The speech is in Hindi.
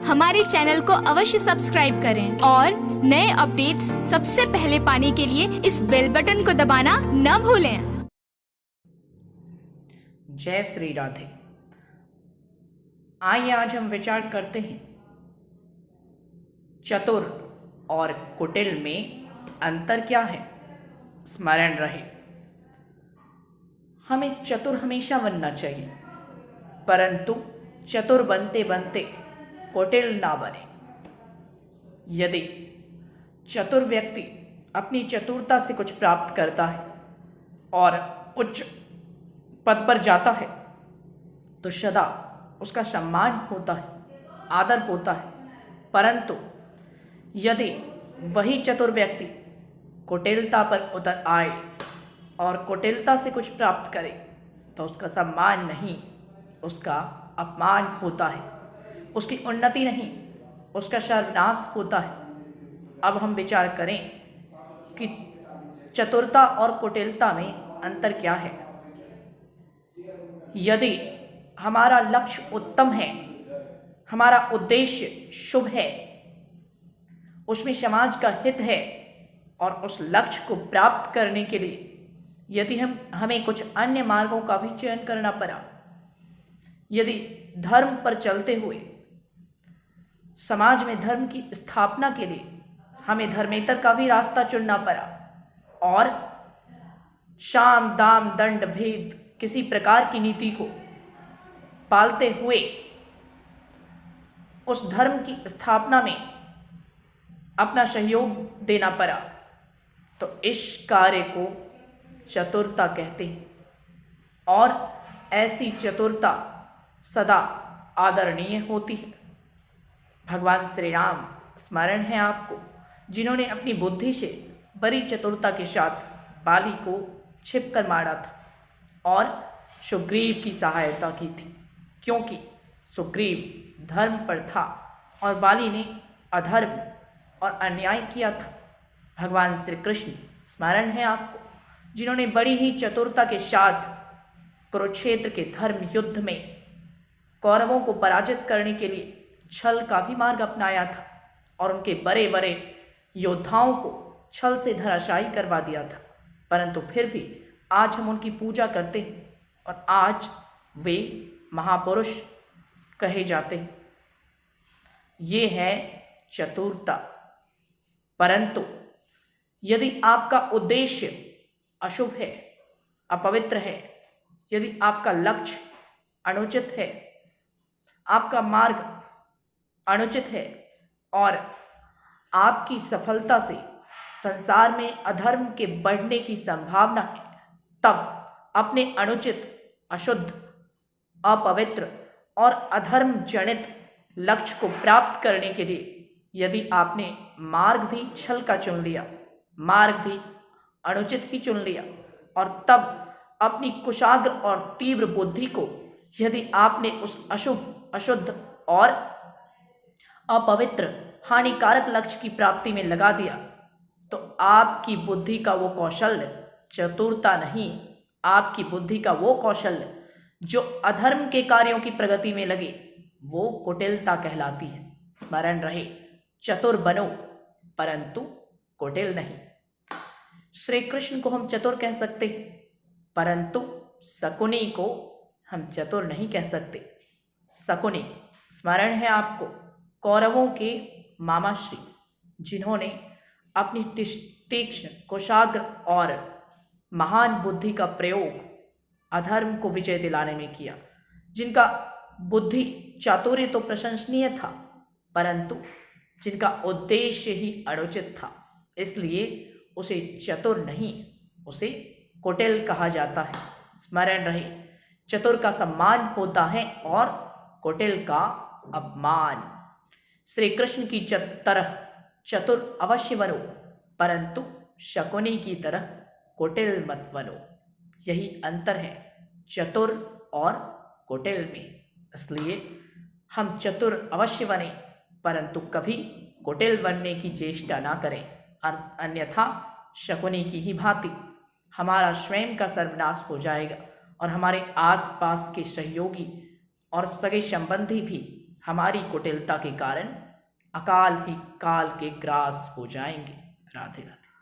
हमारे चैनल को अवश्य सब्सक्राइब करें और नए अपडेट्स सबसे पहले पाने के लिए इस बेल बटन को दबाना न भूलें। जय श्री राधे। आइए आज हम विचार करते हैं चतुर और कुटिल में अंतर क्या है। स्मरण रहे, हमें चतुर हमेशा बनना चाहिए, परंतु चतुर बनते बनते कुटिल ना बने। यदि चतुर व्यक्ति अपनी चतुरता से कुछ प्राप्त करता है और उच्च पद पर जाता है तो सदा उसका सम्मान होता है, आदर होता है। परंतु यदि वही चतुर व्यक्ति कुटिलता पर उतर आए और कुटिलता से कुछ प्राप्त करे तो उसका सम्मान नहीं, उसका अपमान होता है, उसकी उन्नति नहीं, उसका सर्वनाश होता है। अब हम विचार करें कि चतुरता और कुटिलता में अंतर क्या है। यदि हमारा लक्ष्य उत्तम है, हमारा उद्देश्य शुभ है, उसमें समाज का हित है और उस लक्ष्य को प्राप्त करने के लिए यदि हमें कुछ अन्य मार्गों का भी चयन करना पड़ा, यदि धर्म पर चलते हुए समाज में धर्म की स्थापना के लिए हमें धर्मेतर का भी रास्ता चुनना पड़ा और साम दाम दंड भेद किसी प्रकार की नीति को पालते हुए उस धर्म की स्थापना में अपना सहयोग देना पड़ा, तो इस कार्य को चतुरता कहते हैं। और ऐसी चतुरता सदा आदरणीय होती है। भगवान श्री राम स्मरण है आपको, जिन्होंने अपनी बुद्धि से बड़ी चतुरता के साथ बाली को छिप कर मारा था और सुग्रीव की सहायता की थी, क्योंकि सुग्रीव धर्म पर था और बाली ने अधर्म और अन्याय किया था। भगवान श्री कृष्ण स्मरण है आपको, जिन्होंने बड़ी ही चतुरता के साथ कुरुक्षेत्र के धर्म युद्ध में कौरवों को पराजित करने के लिए छल का भी मार्ग अपनाया था और उनके बड़े बड़े योद्धाओं को छल से धराशायी करवा दिया था। परंतु फिर भी आज हम उनकी पूजा करते हैं और आज वे महापुरुष कहे जाते हैं। ये है चतुरता। परंतु यदि आपका उद्देश्य अशुभ है, अपवित्र है, यदि आपका लक्ष्य अनुचित है, आपका मार्ग अनुचित है और आपकी सफलता से संसार में अधर्म के बढ़ने की संभावना है, तब अपने अनुचित, अशुद्ध, अपवित्र और अधर्म जनित लक्ष्य को प्राप्त करने के लिए यदि आपने मार्ग भी छल का चुन लिया, मार्ग भी अनुचित ही चुन लिया और तब अपनी कुशाग्र और तीव्र बुद्धि को यदि आपने उस अशुभ, अशुद्ध और अपवित्र, हानिकारक लक्ष्य की प्राप्ति में लगा दिया, तो आपकी बुद्धि का वो कौशल्य चतुरता नहीं, आपकी बुद्धि का वो कौशल्य जो अधर्म के कार्यों की प्रगति में लगे, वो कुटिलता कहलाती है। स्मरण रहे, चतुर बनो परंतु कुटिल नहीं। श्री कृष्ण को हम चतुर कह सकते हैं, परंतु शकुनी को हम चतुर नहीं कह सकते। शकुनी स्मरण है आपको, कौरवों के मामाश्री, जिन्होंने अपनी तीक्ष्ण, कुशाग्र और महान बुद्धि का प्रयोग अधर्म को विजय दिलाने में किया, जिनका बुद्धि चातुर्य तो प्रशंसनीय था, परंतु जिनका उद्देश्य ही अनुचित था, इसलिए उसे चतुर नहीं, उसे कुटिल कहा जाता है। स्मरण रहे, चतुर का सम्मान होता है और कुटिल का अपमान। श्री कृष्ण की तरह चतुर अवश्य बनो, परंतु शकुनी की तरह कुटिल मत बनो। यही अंतर है चतुर और कुटिल में। इसलिए हम चतुर अवश्य बने, परंतु कभी कुटिल बनने की चेष्टा ना करें, अन्यथा शकुनी की ही भांति हमारा स्वयं का सर्वनाश हो जाएगा और हमारे आसपास के सहयोगी और सगे संबंधी भी हमारी कुटिलता के कारण अकाल ही काल के ग्रास हो जाएंगे। राधे राधे।